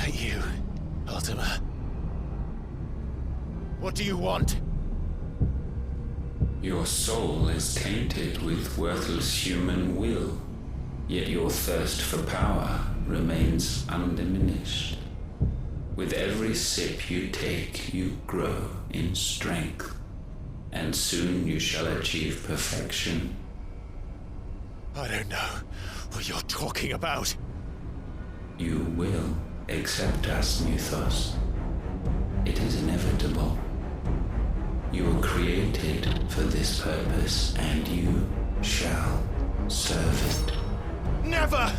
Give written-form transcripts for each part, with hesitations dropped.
that you, Ultima? What do you want? Your soul is tainted with worthless human will, yet your thirst for power remains undiminished. With every sip you take, you grow in strength, and soon you shall achieve perfection. I don't know what you're talking about. You will accept us, Mythos. It is inevitable. You were created for this purpose, and you shall serve it. Never!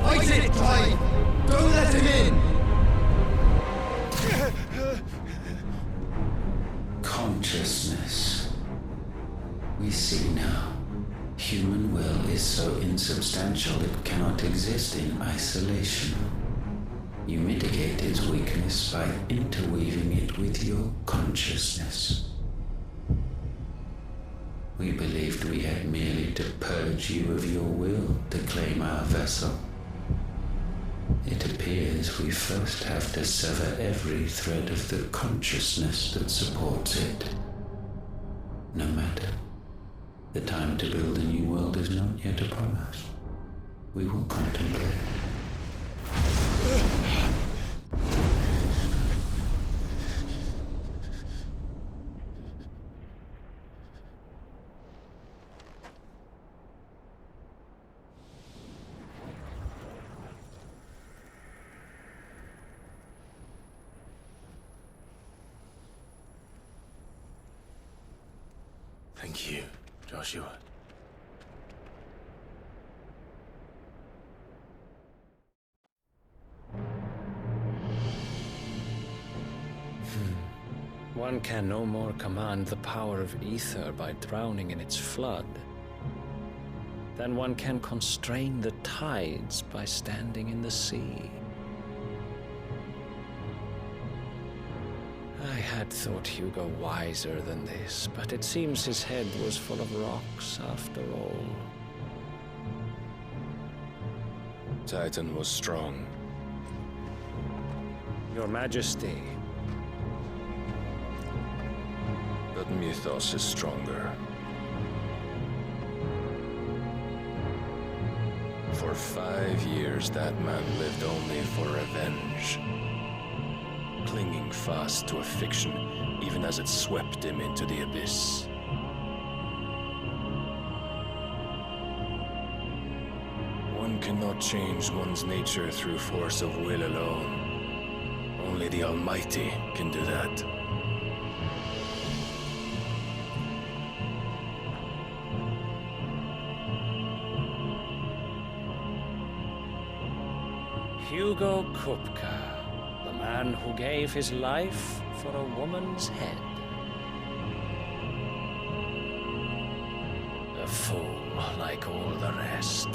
Fight it, Clive! Don't let him in! Consciousness. We see now. Human will is so insubstantial it cannot exist in isolation. You mitigate its weakness by interweaving it with your consciousness. We believed we had merely to purge you of your will to claim our vessel. It appears we first have to sever every thread of the consciousness that supports it. No matter. The time to build a new world is not yet upon us. We will contemplate. Thank you, Joshua. One can no more command the power of ether by drowning in its flood than one can constrain the tides by standing in the sea. I had thought Hugo wiser than this, but it seems his head was full of rocks after all. Titan was strong. Your Majesty. But Mythos is stronger. For 5 years, that man lived only for revenge. Clinging fast to a fiction, even as it swept him into the abyss. One cannot change one's nature through force of will alone. Only the Almighty can do that. Hugo Kupka, the man who gave his life for a woman's head. A fool like all the rest.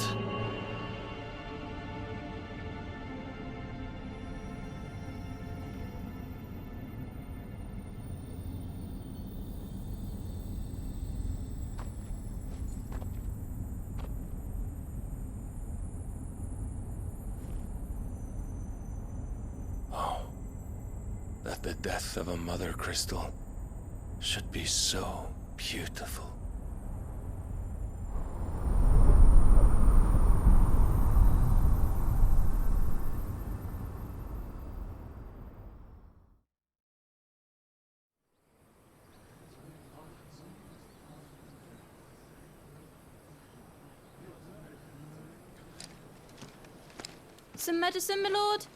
That the death of a mother crystal should be so beautiful. Some medicine, my lord?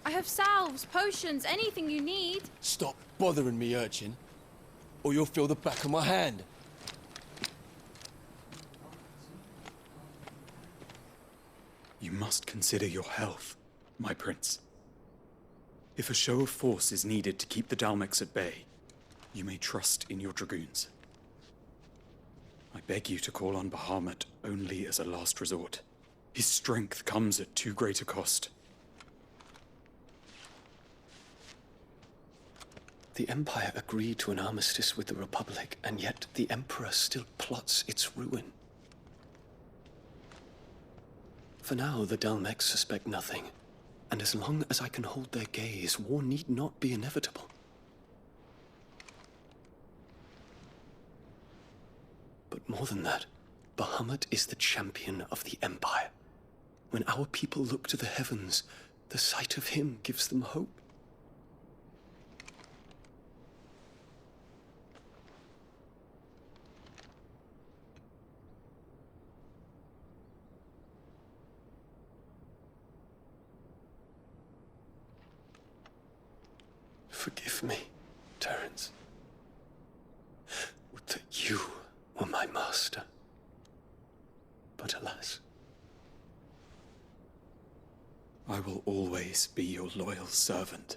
I have salves, potions, anything you need. Stop bothering me, urchin, or you'll feel the back of my hand. You must consider your health, my prince. If a show of force is needed to keep the Dalmex at bay, you may trust in your dragoons. I beg you to call on Bahamut only as a last resort. His strength comes at too great a cost. The Empire agreed to an armistice with the Republic, and yet the Emperor still plots its ruin. For now, the Dalmex suspect nothing, and as long as I can hold their gaze, war need not be inevitable. But more than that, Bahamut is the champion of the Empire. When our people look to the heavens, the sight of him gives them hope. Forgive me, Terence. Would that you were my master. But alas. I will always be your loyal servant.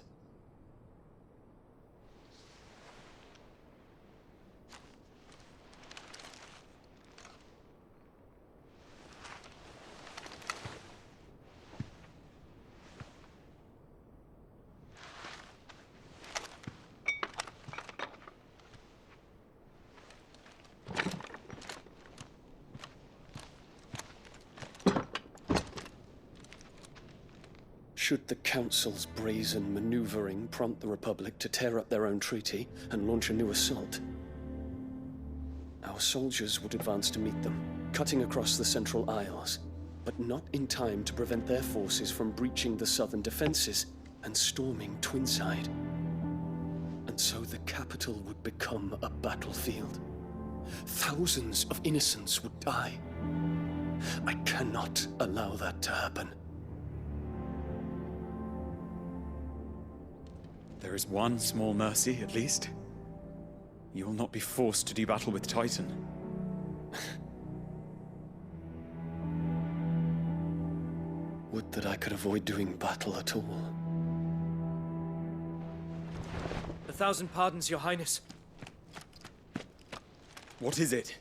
Should the Council's brazen maneuvering prompt the Republic to tear up their own treaty and launch a new assault, our soldiers would advance to meet them, cutting across the Central Isles, but not in time to prevent their forces from breaching the southern defenses and storming Twinside. And so the capital would become a battlefield. Thousands of innocents would die. I cannot allow that to happen. There is one small mercy, at least. You will not be forced to do battle with Titan. Would that I could avoid doing battle at all. 1,000 pardons, Your Highness. What is it?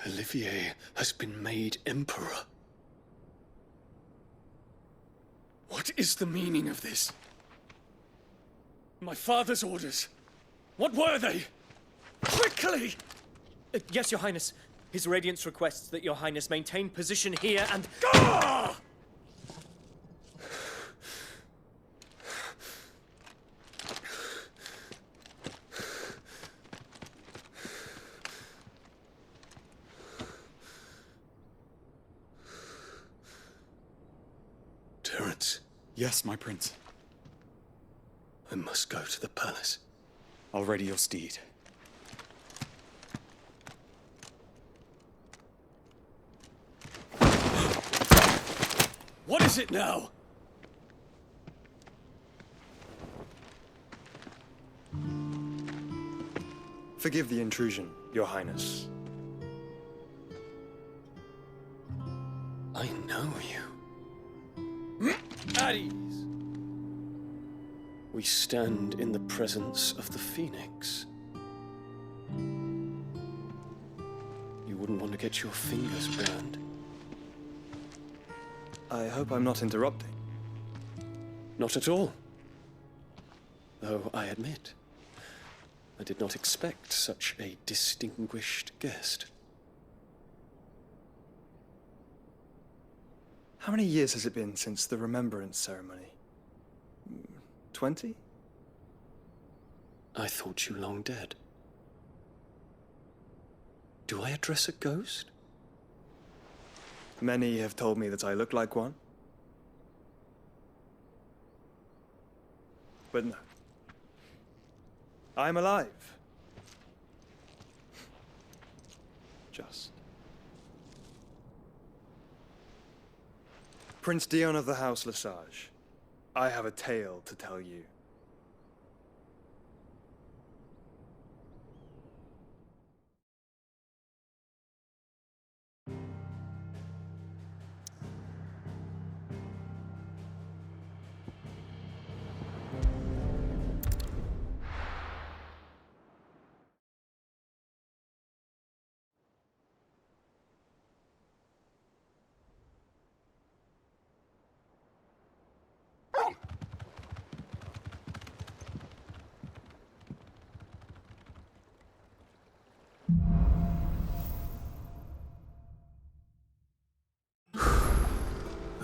Olivier has been made Emperor. What is the meaning of this? My father's orders. What were they? Quickly! Yes, Your Highness. His Radiance requests that Your Highness maintain position here and... Gah! Terence. Yes, my prince. I must go to the palace. I'll ready your steed. What is it now? Forgive the intrusion, Your Highness. I know you. At ease. We stand in the presence of the Phoenix. You wouldn't want to get your fingers burned. I hope I'm not interrupting. Not at all. Though I admit, I did not expect such a distinguished guest. How many years has it been since the Remembrance ceremony? 20? I thought you long dead. Do I address a ghost? Many have told me that I look like one. But no. I'm alive. Just. Prince Dion of the House Lesage, I have a tale to tell you.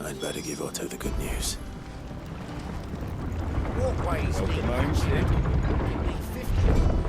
I'd better give Otto the good news. Walkways lead home, Sid. Give me 50.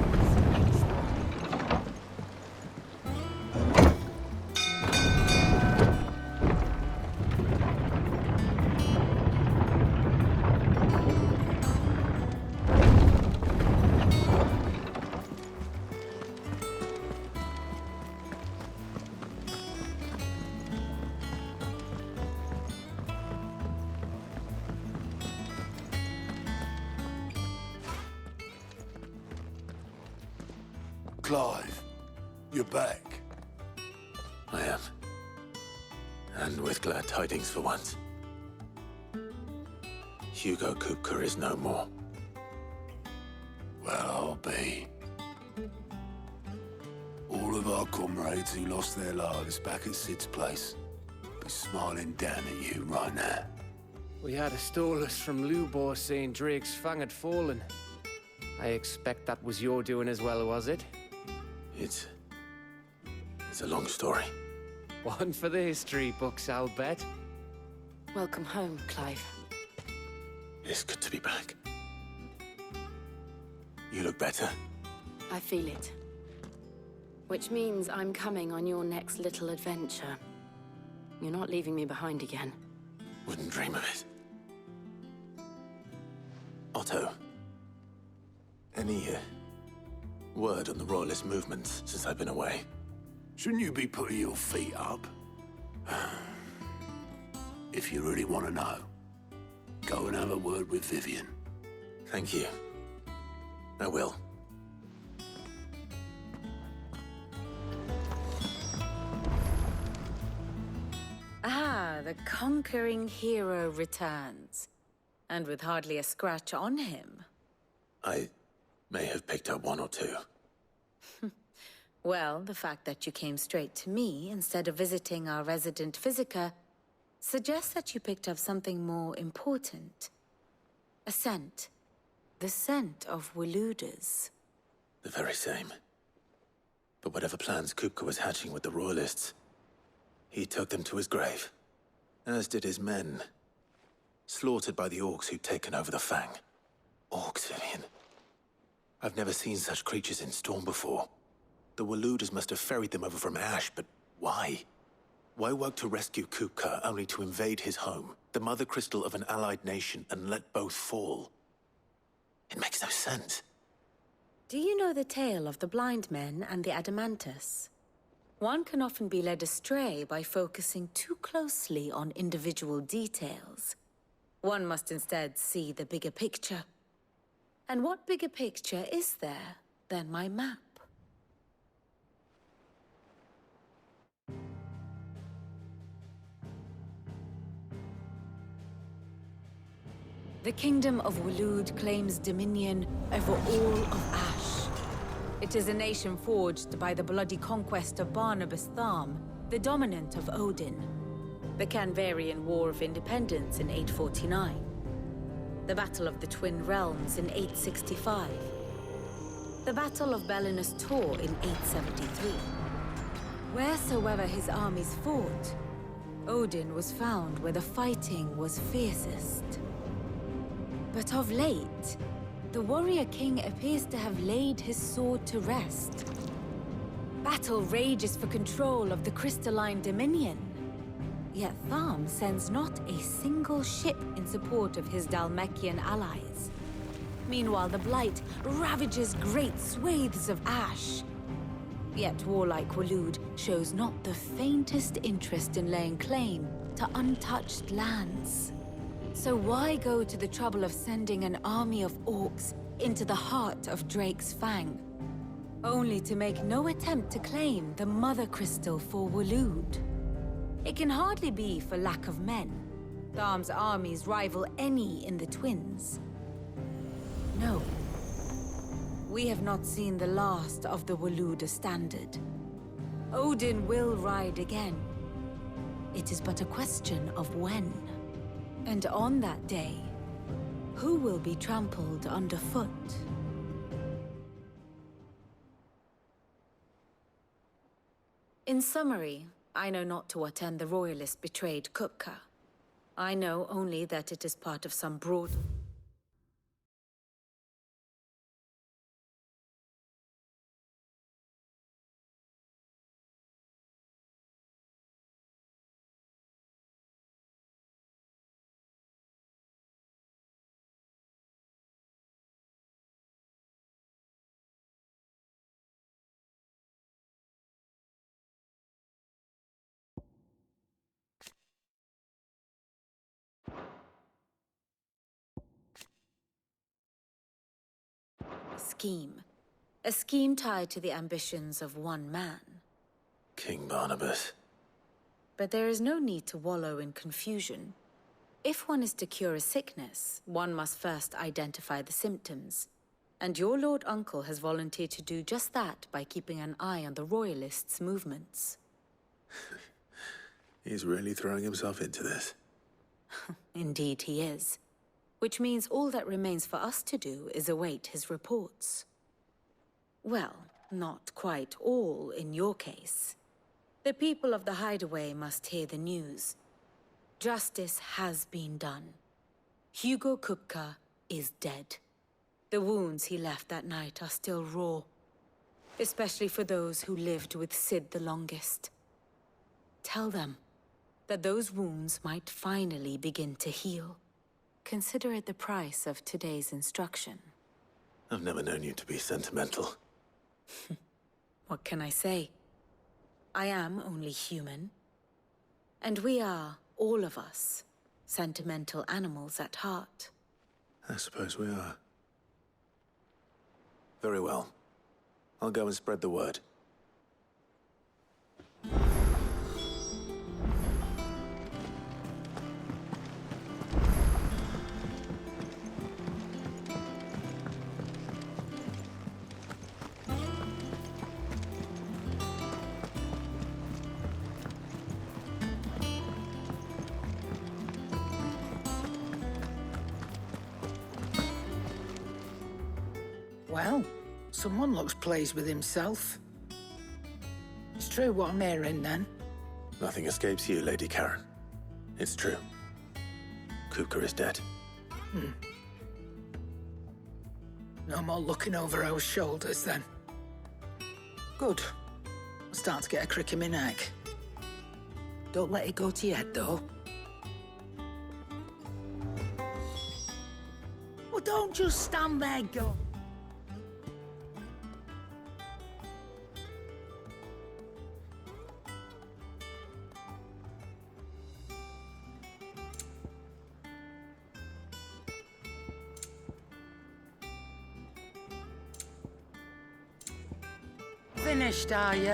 Clive, you're back. I am. And with glad tidings for once. Hugo Kupka is no more. Well, I'll be. All of our comrades who lost their lives back at Sid's place be smiling down at you right now. We had a stolus from Lubor saying Drake's fang had fallen. I expect that was your doing as well, was it? It's a long story. One for the history books, I'll bet. Welcome home, Clive. It's good to be back. You look better. I feel it. Which means I'm coming on your next little adventure. You're not leaving me behind again. Wouldn't dream of it. Otto. Any word on the Royalist movement since I've been away? Shouldn't you be putting your feet up? If you really want to know, go and have a word with Vivian. Thank you. I will. Ah, the conquering hero returns. And with hardly a scratch on him. I may have picked up one or two. Well, the fact that you came straight to me instead of visiting our resident Physica suggests that you picked up something more important. A scent. The scent of Waludas. The very same. But whatever plans Kupka was hatching with the Royalists, he took them to his grave. As did his men. Slaughtered by the orcs who'd taken over the Fang. Orcs, Vivian. I've never seen such creatures in Storm before. The Waludas must have ferried them over from Ash, but why? Why work to rescue Kupka only to invade his home, the mother crystal of an allied nation, and let both fall? It makes no sense. Do you know the tale of the blind men and the Adamantus? One can often be led astray by focusing too closely on individual details. One must instead see the bigger picture. And what bigger picture is there than my map? The Kingdom of Waloed claims dominion over all of Ash. It is a nation forged by the bloody conquest of Barnabas Tharm, the dominant of Odin. The Canvarian War of Independence in 849. The Battle of the Twin Realms in 865. The Battle of Belinus Tor in 873. Wheresoever his armies fought, Odin was found where the fighting was fiercest. But of late, the warrior king appears to have laid his sword to rest. Battle rages for control of the crystalline dominion. Yet Tharm sends not a single ship in support of his Dhalmekian allies. Meanwhile, the Blight ravages great swathes of Ash. Yet warlike Waloed shows not the faintest interest in laying claim to untouched lands. So why go to the trouble of sending an army of orcs into the heart of Drake's Fang, only to make no attempt to claim the Mother Crystal for Waloed? It can hardly be for lack of men. Tharm's armies rival any in the Twins. No. We have not seen the last of the Waluda standard. Odin will ride again. It is but a question of when. And on that day, who will be trampled underfoot? In summary, I know not to what end the Royalists betrayed Kupka. I know only that it is part of some broad... scheme. A scheme tied to the ambitions of one man. King Barnabas. But there is no need to wallow in confusion. If one is to cure a sickness, one must first identify the symptoms. And your Lord Uncle has volunteered to do just that by keeping an eye on the Royalists' movements. He's really throwing himself into this. Indeed he is. Which means all that remains for us to do is await his reports. Well, not quite all in your case. The people of the Hideaway must hear the news. Justice has been done. Hugo Kupka is dead. The wounds he left that night are still raw, especially for those who lived with Sid the longest. Tell them that those wounds might finally begin to heal. Consider it the price of today's instruction. I've never known you to be sentimental. What can I say? I am only human. And we are, all of us, sentimental animals at heart. I suppose we are. Very well. I'll go and spread the word. Well, someone looks pleased with himself. It's true what I'm hearing, then. Nothing escapes you, Lady Karen. It's true. Kupka is dead. No more looking over our shoulders, then. Good. I'm starting to get a crick in my neck. Don't let it go to your head, though. Well, don't just stand there, go. Finished, are you?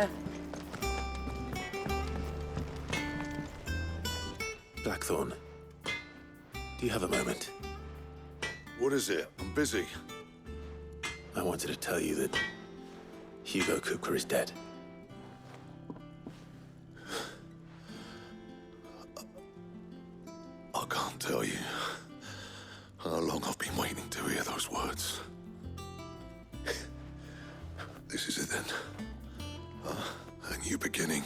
Blackthorn, do you have a moment? What is it? I'm busy. I wanted to tell you that Hugo Kupka is dead. I can't tell you how long I've been waiting to hear those words. This is it then. A new beginning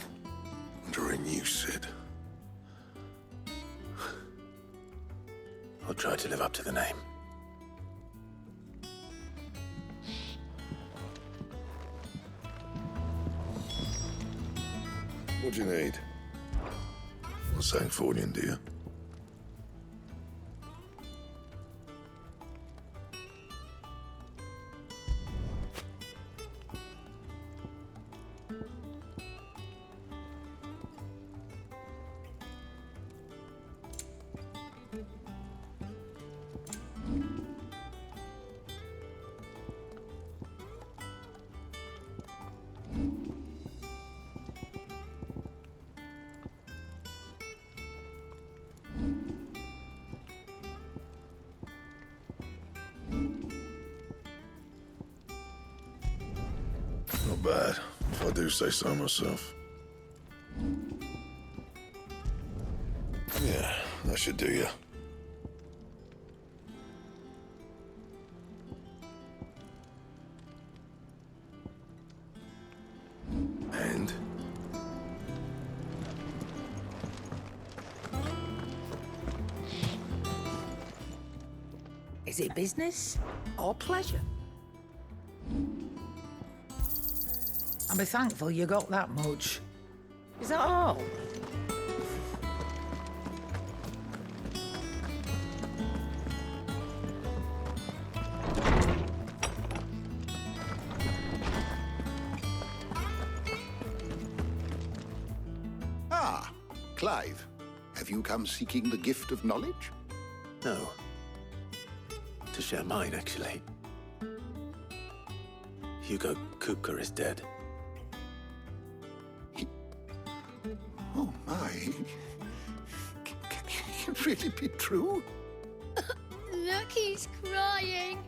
under a new Sid. I'll try to live up to the name. What do you need? A Sancfordian, do you? Not bad, if I do say so myself. Yeah, that should do you. And? Is it business or pleasure? And be thankful you got that much. Is that all? Ah, Clive. Have you come seeking the gift of knowledge? No. To share mine, actually. Hugo Kupka is dead. Oh my. Can it really be true? Look, he's crying.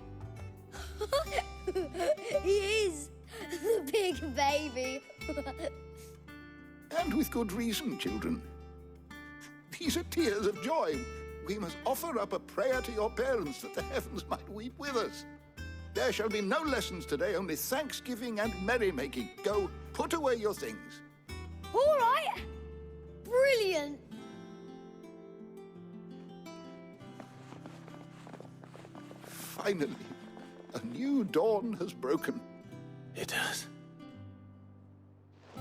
He is. The big baby. And with good reason, children. These are tears of joy. We must offer up a prayer to your parents that the heavens might weep with us. There shall be no lessons today, only thanksgiving and merrymaking. Go, put away your things. All right. Brilliant. Finally, a new dawn has broken. It has.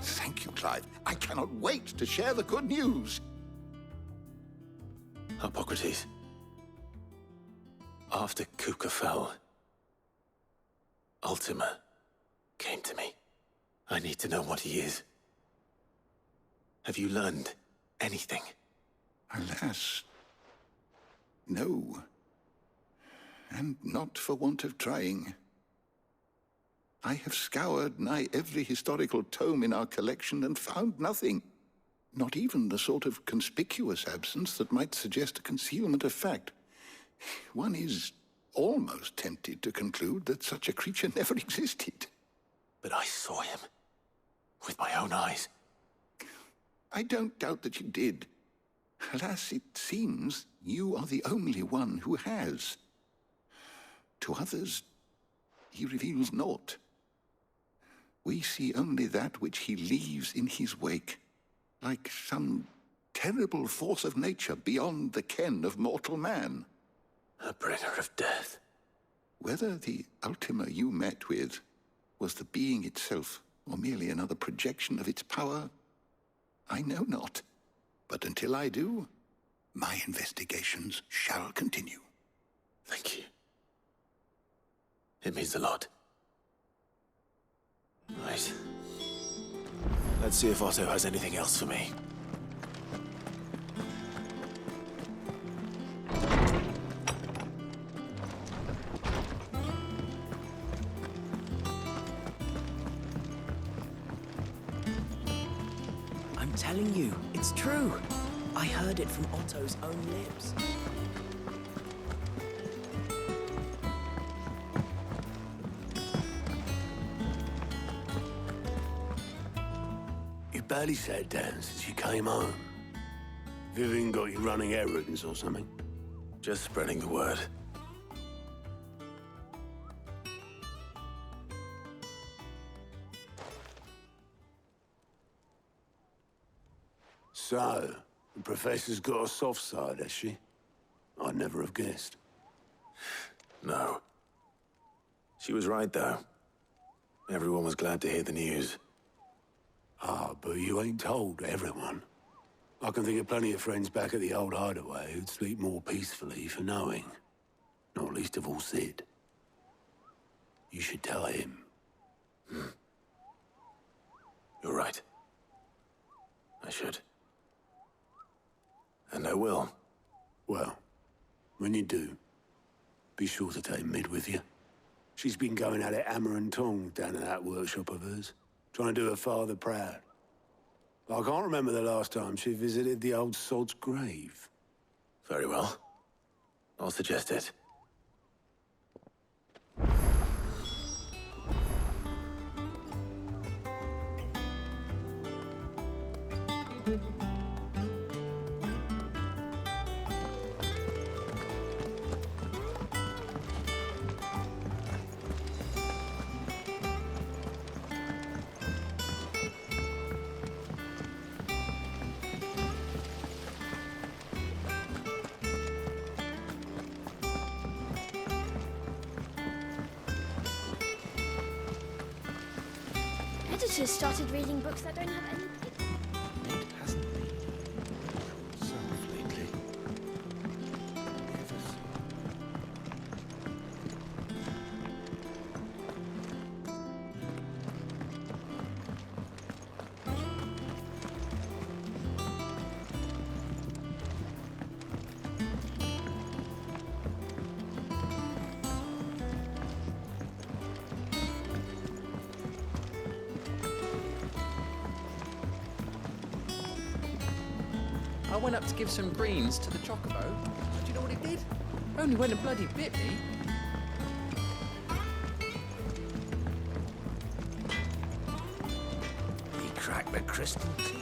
Thank you, Clive. I cannot wait to share the good news. Hippocrates. After Kupka fell, Ultima came to me. I need to know what he is. Have you learned anything? Alas, no. And not for want of trying. I have scoured nigh every historical tome in our collection and found nothing. Not even the sort of conspicuous absence that might suggest a concealment of fact. One is almost tempted to conclude that such a creature never existed. But I saw him. With my own eyes. I don't doubt that you did. Alas, it seems you are the only one who has. To others, he reveals naught. We see only that which he leaves in his wake, like some terrible force of nature beyond the ken of mortal man. A bringer of death. Whether the Ultima you met with was the being itself, or merely another projection of its power, I know not. But until I do, my investigations shall continue. Thank you. It means a lot. Right. Let's see if Otto has anything else for me. I'm telling you, it's true. I heard it from Otto's own lips. You barely sat down since you came home. Vivian got you running errands or something? Just spreading the word. So, the Professor's got a soft side, has she? I'd never have guessed. No. She was right, though. Everyone was glad to hear the news. Ah, but you ain't told everyone. I can think of plenty of friends back at the old hideaway who'd sleep more peacefully for knowing. Not least of all Sid. You should tell him. You're right. I should. And I will. Well, when you do, be sure to take Mid with you. She's been going at it hammer and tongs down in that workshop of hers, trying to do her father proud. I can't remember the last time she visited the old sod's grave. Very well. I'll suggest it. Editors started reading books that don't have any... It hasn't been himself lately. Ever so. I went up to give some greens to the chocobo. Do you know what it did? Only went and bloody bit me. He cracked the crystal too.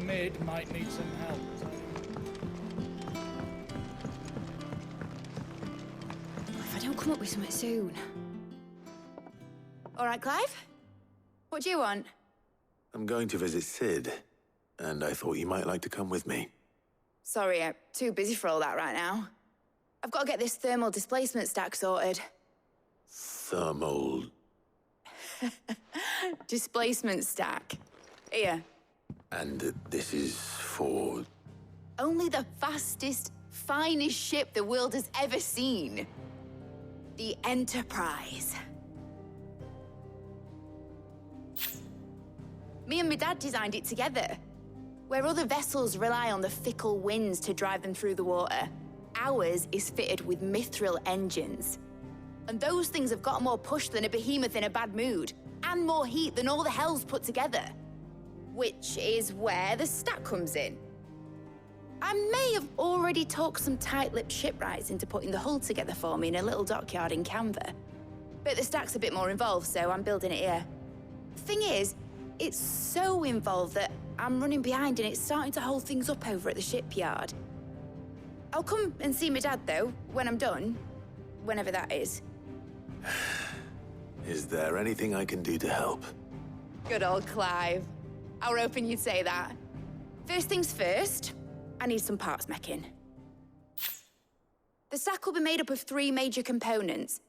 Mid might need some help. If I don't come up with something soon. All right, Clive? What do you want? I'm going to visit Sid, and I thought you might like to come with me. Sorry, I'm too busy for all that right now. I've got to get this thermal displacement stack sorted. Thermal... Displacement stack. Here. And this is for... Only the fastest, finest ship the world has ever seen. The Enterprise. Me and my dad designed it together. Where other vessels rely on the fickle winds to drive them through the water, ours is fitted with mithril engines. And those things have got more push than a behemoth in a bad mood, and more heat than all the hells put together. Which is where the stack comes in. I may have already talked some tight-lipped shipwrights into putting the hull together for me in a little dockyard in Canva. But the stack's a bit more involved, so I'm building it here. Thing is, it's so involved that I'm running behind and it's starting to hold things up over at the shipyard. I'll come and see my dad, though, when I'm done. Whenever that is. Is there anything I can do to help? Good old Clive. I were hoping you'd say that. First things first, I need some parts meching. The stack will be made up of 3 major components.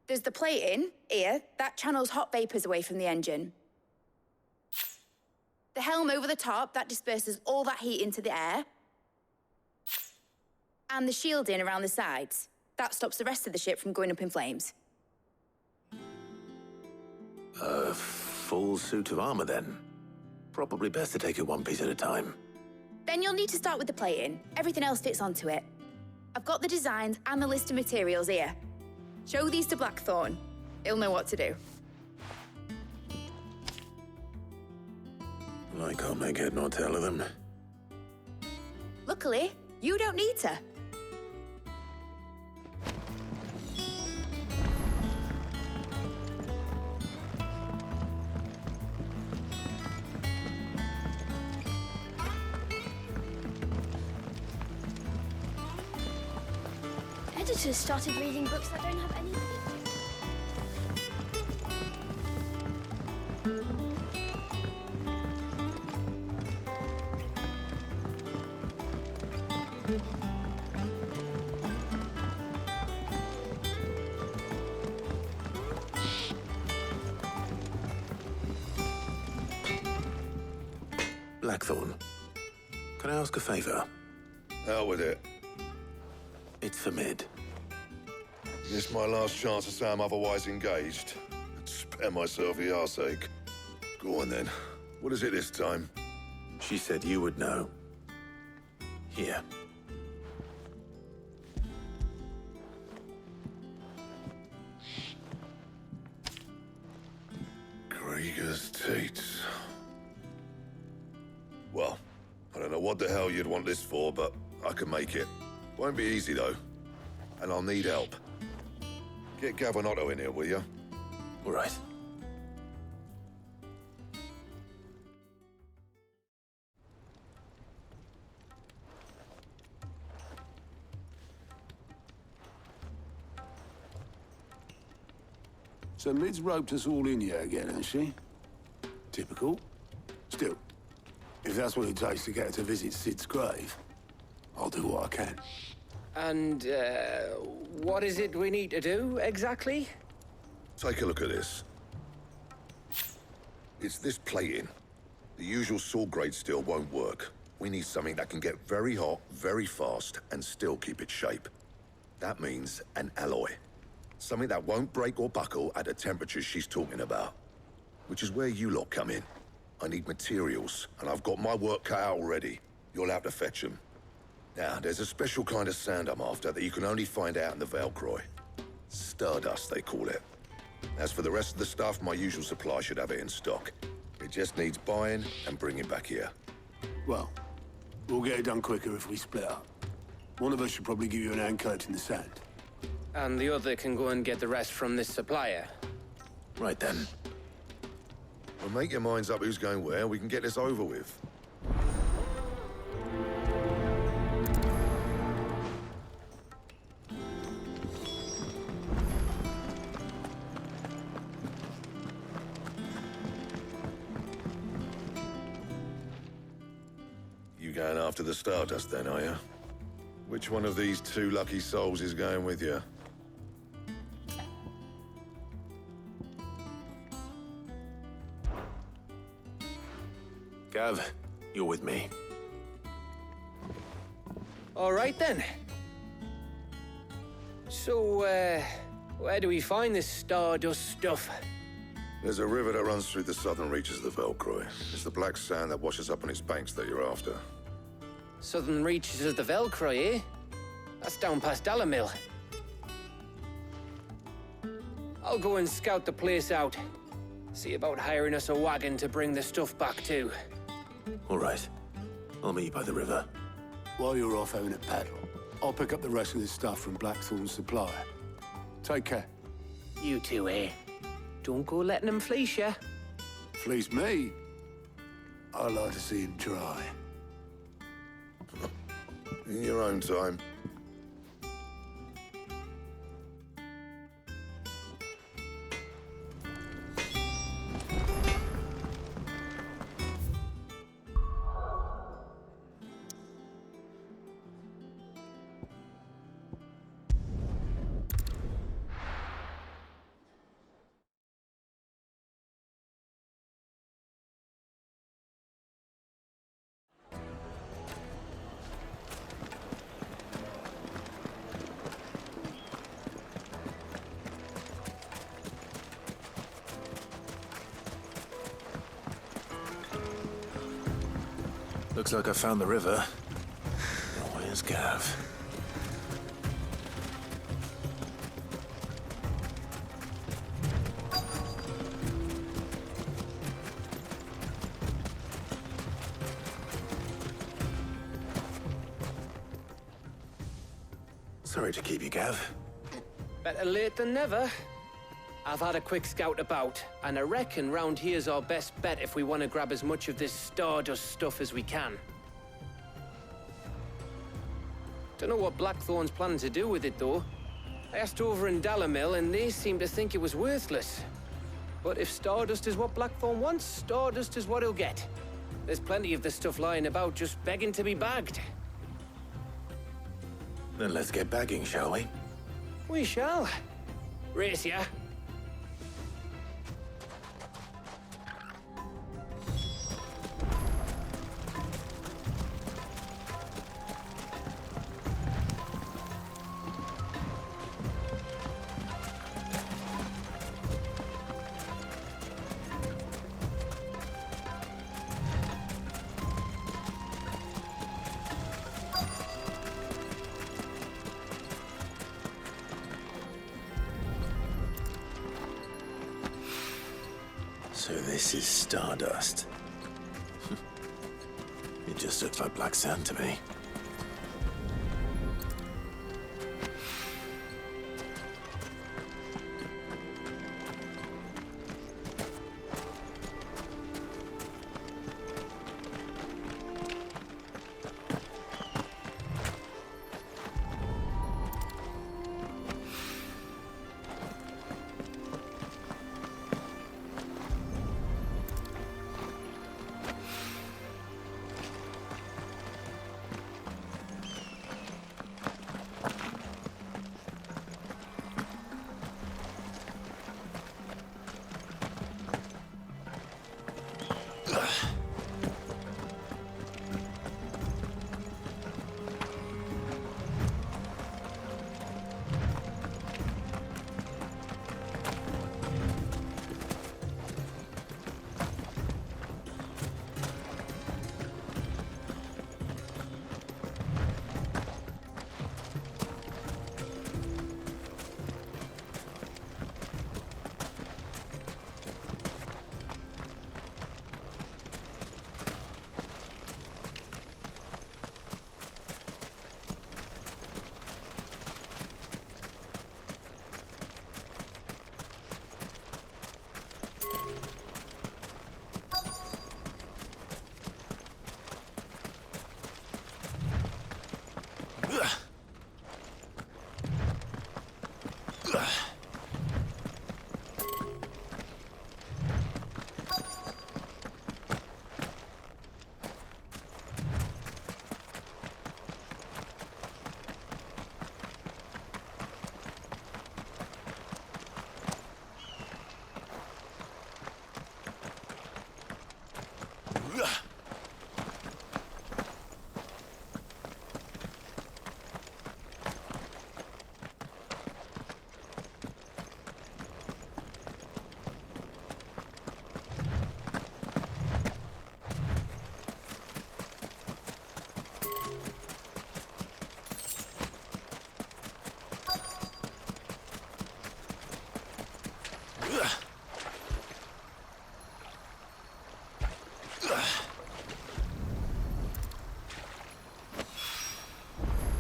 There's the plating, here, that channels hot vapors away from the engine. The helm over the top, that disperses all that heat into the air. And the shielding around the sides. That stops the rest of the ship from going up in flames. A full suit of armor, then? Probably best to take it one piece at a time. Then you'll need to start with the plating. Everything else fits onto it. I've got the designs and the list of materials here. Show these to Blackthorn. He'll know what to do. I can't make head nor tail of them. Luckily, you don't need to. Editors started reading books that don't have any... Blackthorn, can I ask a favor? Out with it. It's for Mid. Is this my last chance to say I'm otherwise engaged? I'd spare myself the arseache. Go on then. What is it this time? She said you would know. Here. Krieger's Tates. what the hell you'd want this for, but I can make it. Won't be easy, though. And I'll need help. Get Gav and Otto in here, will you? All right. So Mid's roped us all in here again, hasn't she? Typical. Still, if that's what it takes to get her to visit Sid's grave, I'll do what I can. And, what is it we need to do, exactly? Take a look at this. It's this plating. The usual saw grade steel won't work. We need something that can get very hot, very fast, and still keep its shape. That means an alloy. Something that won't break or buckle at the temperatures she's talking about. Which is where you lot come in. I need materials, and I've got my work cut out already. You'll have to fetch them. Now, there's a special kind of sand I'm after that you can only find out in the Velcroy. Stardust, they call it. As for the rest of the stuff, my usual supply should have it in stock. It just needs buying and bringing back here. Well, we'll get it done quicker if we split up. One of us should probably give you an hand collecting the sand. And the other can go and get the rest from this supplier. Right then. Well, make your minds up who's going where, and we can get this over with. You going after the Stardust then, are you? Which one of these two lucky souls is going with you? Gav, you're with me. All right, then. So, where do we find this Stardust stuff? There's a river that runs through the southern reaches of the Velcroy. It's the black sand that washes up on its banks that you're after. Southern reaches of the Velcroy, eh? That's down past Dalamil. I'll go and scout the place out. See about hiring us a wagon to bring the stuff back to. All right. I'll meet you by the river. While you're off having a paddle, I'll pick up the rest of this stuff from Blackthorn's supplier. Take care. You two, eh? Don't go letting them fleece ya. Fleece me? I like to see him try. In your own time. Looks like I found the river. Where's Gav? Sorry to keep you, Gav. Better late than never. I've had a quick scout about, and I reckon round here's our best bet if we want to grab as much of this Stardust stuff as we can. Don't know what Blackthorn's planning to do with it, though. I asked over in Dalamil, and they seem to think it was worthless. But if Stardust is what Blackthorn wants, Stardust is what he'll get. There's plenty of the stuff lying about, just begging to be bagged. Then let's get bagging, shall we? We shall. Race ya. So this is Stardust. It just looked like black sand to me.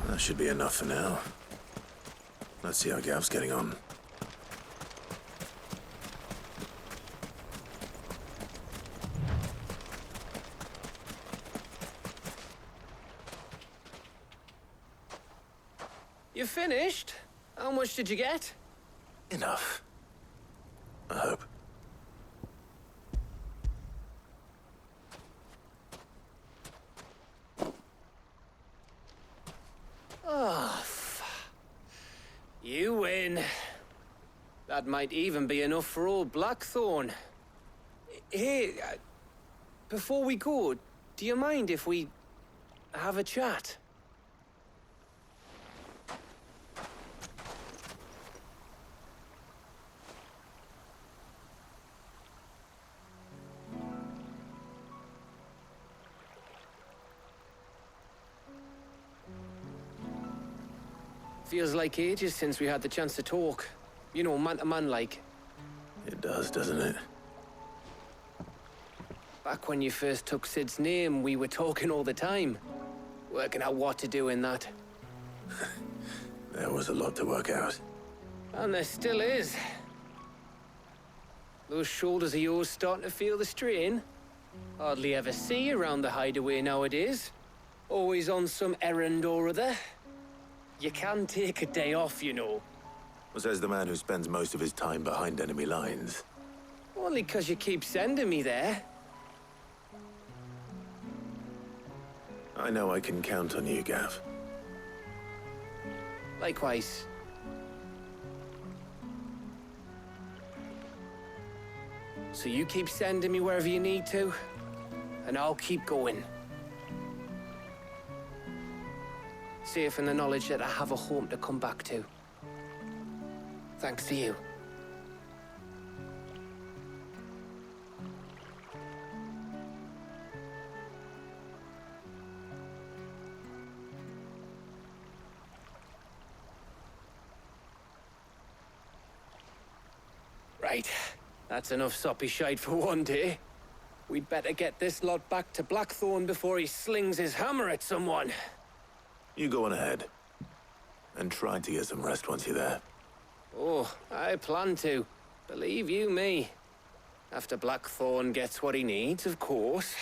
That should be enough for now. Let's see how Gav's getting on. You finished? How much did you get? Enough. I hope. Oh, you win. That might even be enough for old Blackthorn. Hey, before we go, do you mind if we have a chat? Feels like ages since we had the chance to talk. You know, man to man like. It does, doesn't it? Back when you first took Sid's name, we were talking all the time. Working out what to do in that. There was a lot to work out. And there still is. Those shoulders of yours starting to feel the strain. Hardly ever see you around the hideaway nowadays. Always on some errand or other. You can take a day off, you know. Says the man who spends most of his time behind enemy lines. Only 'cause you keep sending me there. I know I can count on you, Gav. Likewise. So you keep sending me wherever you need to, and I'll keep going. Safe in the knowledge that I have a home to come back to. Thanks to you. Right. That's enough soppy shite for one day. We'd better get this lot back to Blackthorn before he slings his hammer at someone. You go on ahead. And try to get some rest once you're there. Oh, I plan to. Believe you me. After Blackthorn gets what he needs, of course.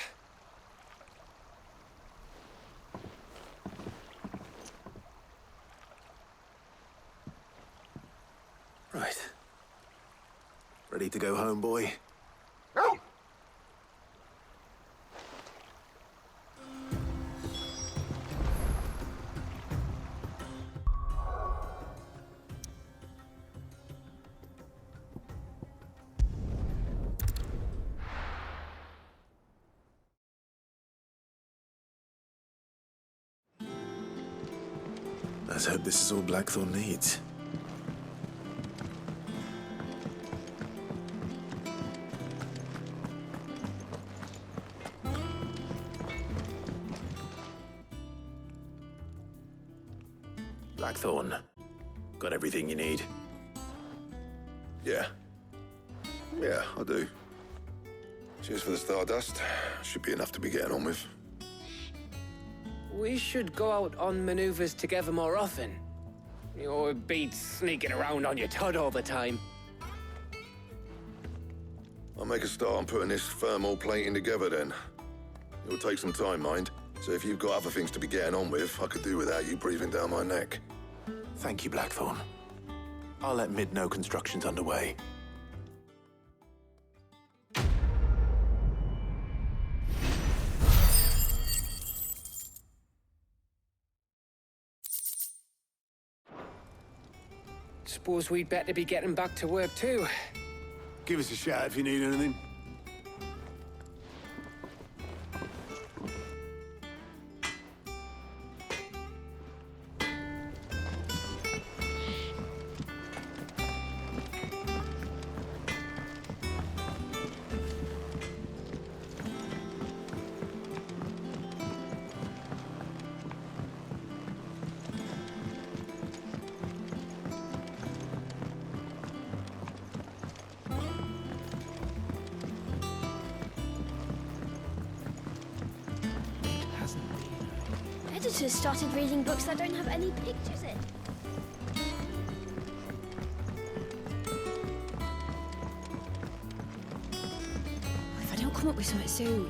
Right. Ready to go home, boy? Let's hope this is all Blackthorn needs. Blackthorn, got everything you need? Yeah. Yeah, I do. Cheers for the Stardust. Should be enough to be getting on with. We should go out on maneuvers together more often. Or beat sneaking around on your Todd all the time. I'll make a start on putting this thermal plating together then. It'll take some time, mind. So if you've got other things to be getting on with, I could do without you breathing down my neck. Thank you, Blackthorn. I'll let Mid know construction's underway. Suppose we'd better be getting back to work too. Give us a shout if you need anything. Editors started reading books that don't have any pictures in. If I don't come up with something soon.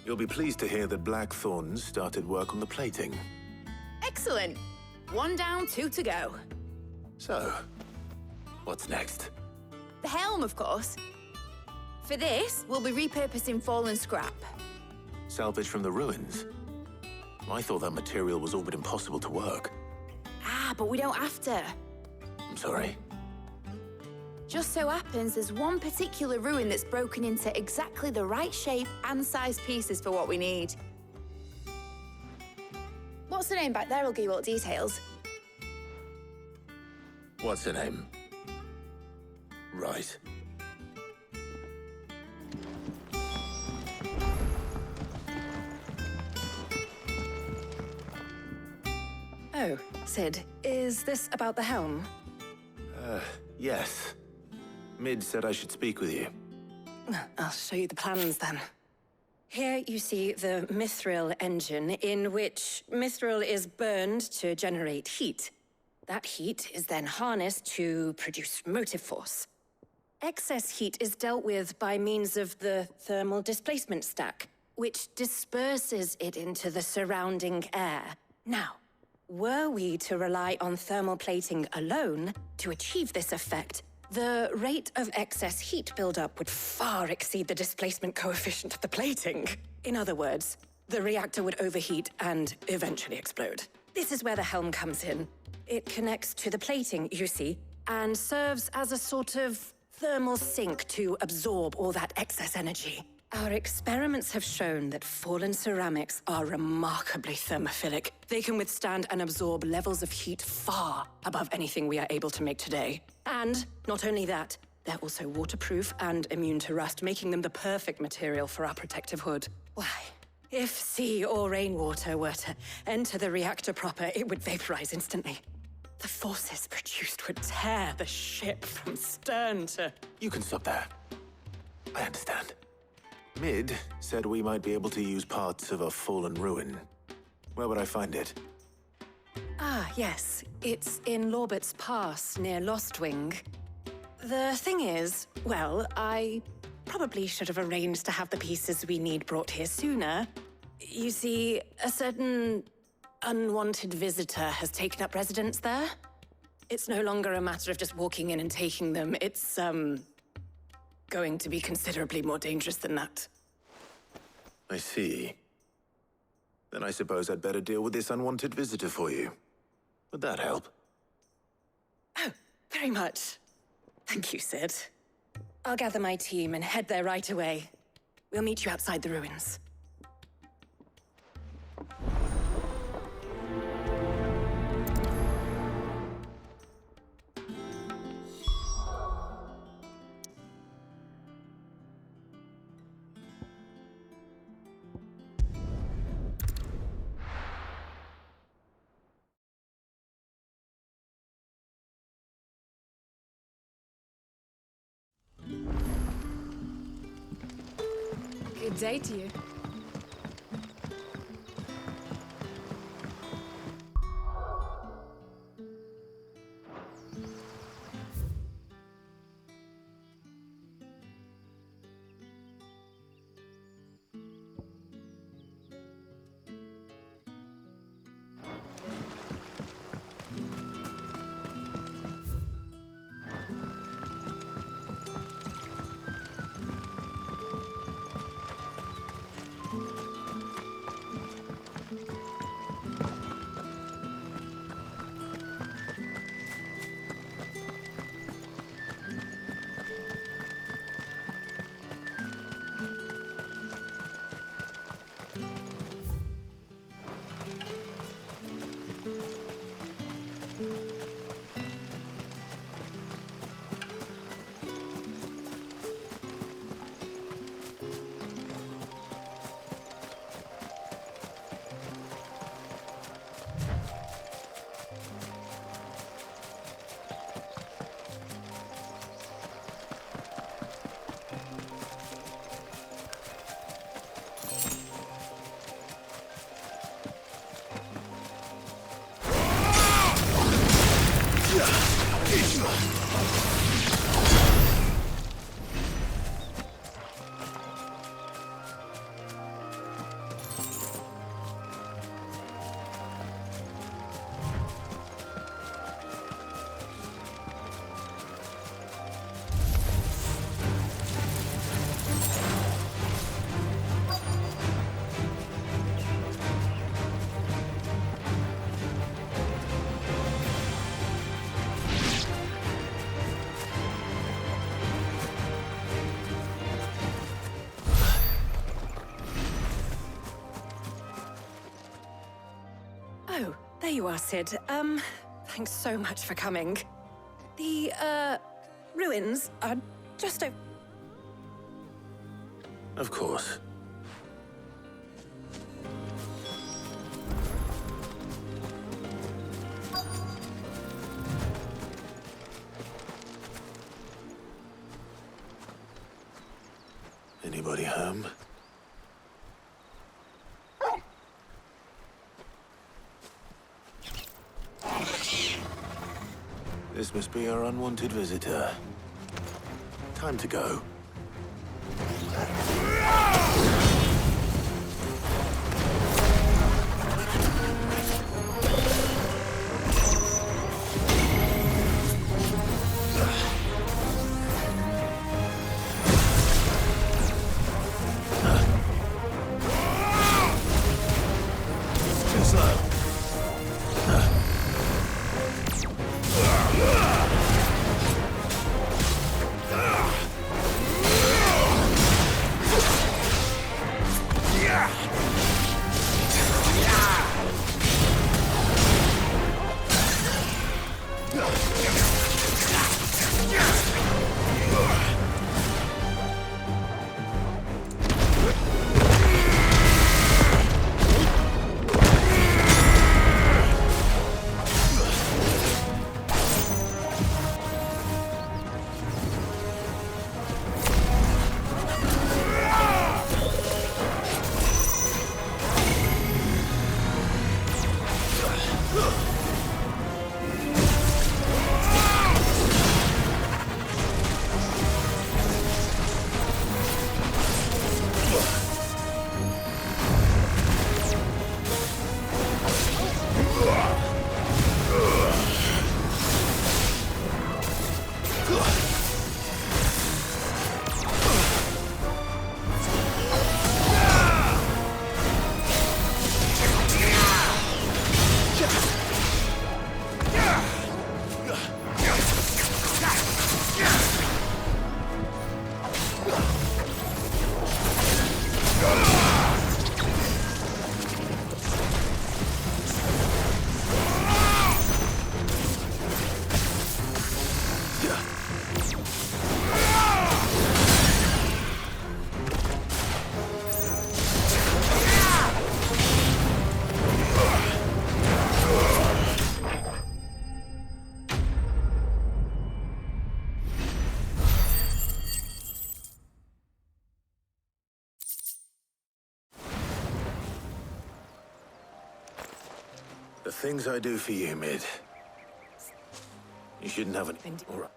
You'll be pleased to hear that Blackthorn's started work on the plating. Excellent. 1 down, 2 to go. So, what's next? The helm, of course. For this, we'll be repurposing fallen scrap. Salvage from the ruins? I thought that material was all but impossible to work. Ah, but we don't have to. I'm sorry. Just so happens there's one particular ruin that's broken into exactly the right shape and size pieces for what we need. What's the name back there? I'll give you all the details. What's her name? Right. Oh, Sid, is this about the helm? Yes. Mid said I should speak with you. I'll show you the plans then. Here you see the mithril engine, in which mithril is burned to generate heat. That heat is then harnessed to produce motive force. Excess heat is dealt with by means of the thermal displacement stack, which disperses it into the surrounding air. Now, were we to rely on thermal plating alone to achieve this effect, the rate of excess heat buildup would far exceed the displacement coefficient of the plating. In other words, the reactor would overheat and eventually explode. This is where the helm comes in. It connects to the plating, you see, and serves as a sort of thermal sink to absorb all that excess energy. Our experiments have shown that fallen ceramics are remarkably thermophilic. They can withstand and absorb levels of heat far above anything we are able to make today. And not only that, they're also waterproof and immune to rust, making them the perfect material for our protective hood. Why? If sea or rainwater were to enter the reactor proper, it would vaporize instantly. The forces produced would tear the ship from stern to... You can stop there. I understand. Mid said we might be able to use parts of a fallen ruin. Where would I find it? Ah, yes. It's in Lorbert's Pass, near Lostwing. The thing is, well, I probably should have arranged to have the pieces we need brought here sooner. You see, a certain unwanted visitor has taken up residence there. It's no longer a matter of just walking in and taking them. It's, going to be considerably more dangerous than that. I see. Then I suppose I'd better deal with this unwanted visitor for you. Would that help? Oh, very much. Thank you, Sid. I'll gather my team and head there right away. We'll meet you outside the ruins. Good day to you. Oh, there you are, Sid. Thanks so much for coming. The, ruins are just over... Of course. Anybody home? This must be our unwanted visitor. Time to go. Too slow. The things I do for you, Mid. You shouldn't have an... All right.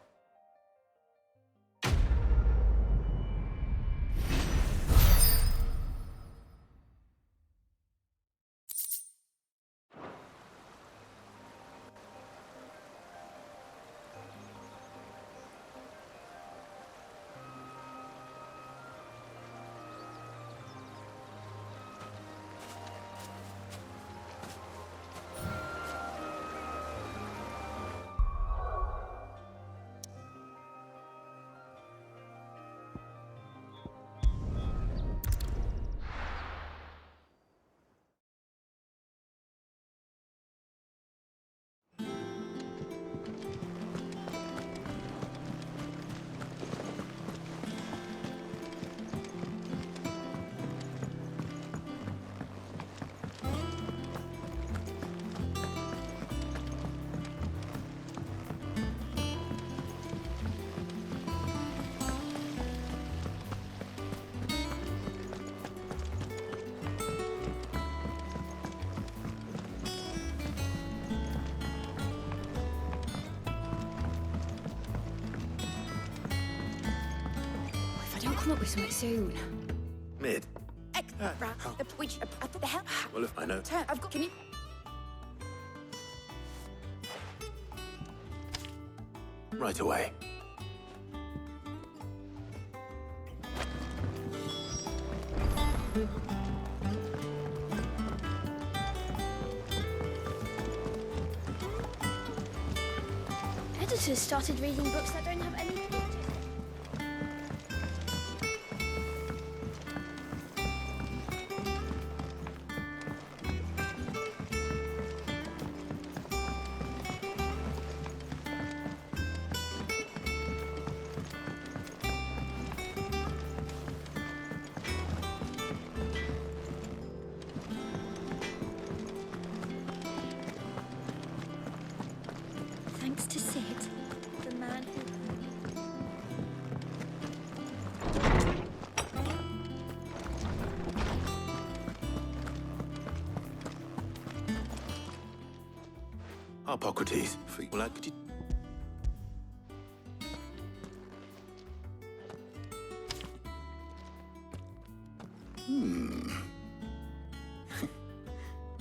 Come up with something soon. Mid. Which, what the hell? Well, if I know. I've got. Can you? Right away. Editors started reading books that don't have any pages. Thanks to Sid, the man who... Hippocrates. Well, could you...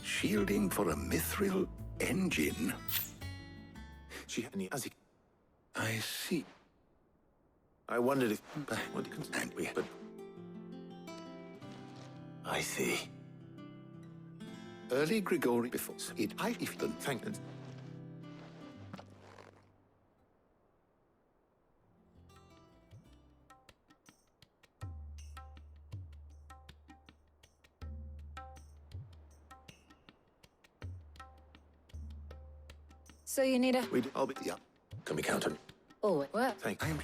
Shielding for a mithril engine. She had any... I see. I wondered if... What do you but... I see. Early Grigori before it I even thank you. So you need a... I'll be... Yeah. Can we count on... Oh, it worked. Thank you.